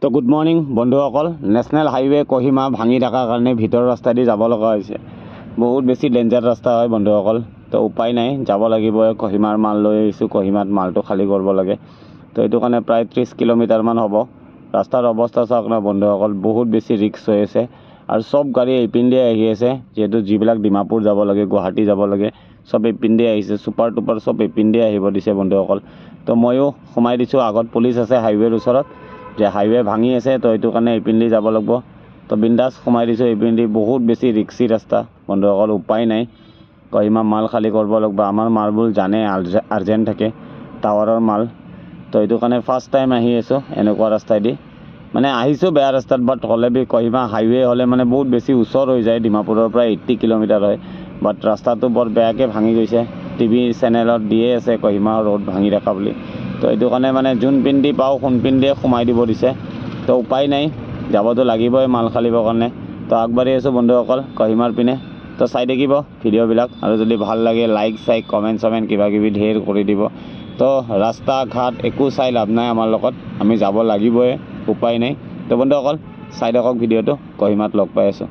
তো good morning বন্ধুসকল, national highway Kohima ভাঙি থকাৰ কাৰণে ভিতৰ ৰাস্তা দি যাব লগা হৈছে। বহুত বেছি ডেঞ্জাৰ ৰাস্তা হয় বন্ধুসকল। তো উপায় নাই, যাব লাগিব। কহিমাৰ মাল লৈ আহিছোঁ, কহিমাত মালটো খালী কৰিব লাগে। তো এইটো কাৰণে প্ৰায় 30 কিলোমিটাৰমান হ'ব। ৰাস্তাৰ অৱস্থা চাওক না বন্ধুসকল, বহুত বেছি ৰিক্স হৈ আছে। আৰু সব গাড়ী এইপিনে আহি আছে, যিহেতু যিবিলাক ডিমাপুৰ যাব লাগে, গুৱাহাটী যাব লাগে, সব এইপিনে আহিছে। ছুপাৰ টুপাৰ সব এইপিনে আহিব দিছে বন্ধুসকল। তো ময়ো সোমাই দিছোঁ, আগত পুলিচ আছে হাইৱেৰ ওচৰত, যে হাইৱে ভাঙি আছে, তো এইটো কাৰণে এইপিনে যাব লাগিব। তো বিন্দাছ সোমাই দিছোঁ এইপিনে। বহুত বেছি ৰিক্সি ৰাস্তা বন্ধুসকল, উপায় নাই। কহিমা মাল খালী কৰিব লাগিব। আমাৰ মালবোৰ জানে আৰ্জেণ্ট থাকে, টাৱাৰৰ মাল। তো এইটো কাৰণে ফাৰ্ষ্ট টাইম আহি আছোঁ এনেকুৱা ৰাস্তাইদি। মানে আহিছোঁ বেয়া ৰাস্তাত, বাট হ'লে বি কহিমা হাইৱে হ'লে মানে বহুত বেছি ওচৰ হৈ যায়। ডিমাপুৰৰ পৰা 80 কিলোমিটাৰ হয়, বাট ৰাস্তাটো বৰ বেয়াকৈ ভাঙি গৈছে। টিভি চেনেলত দিয়ে আছে কহিমা ৰোড ভাঙি থকা বুলি। তো এইটো কাৰণে মানে যোন পিন্ধি পাওঁ সোনপিন্ধিয়ে সোমাই দিব দিছে। তো উপায় নাই, যাবতো লাগিবই মাল খালিবৰ কাৰণে। তো আগবাঢ়ি আছোঁ বন্ধুসকল কহিমাৰ পিনে। তো চাই থাকিব ভিডিঅ'বিলাক, আৰু যদি ভাল লাগে লাইক কমেণ্ট কিবা কিবি ঢেৰ কৰি দিব। তো ৰাস্তা ঘাট একো চাই লাভ নাই আমাৰ লগত, আমি যাব লাগিবই, উপায় নাই। তো বন্ধুসকল চাই থাকক ভিডিঅ'টো, কহিমাত লগ পাই আছোঁ।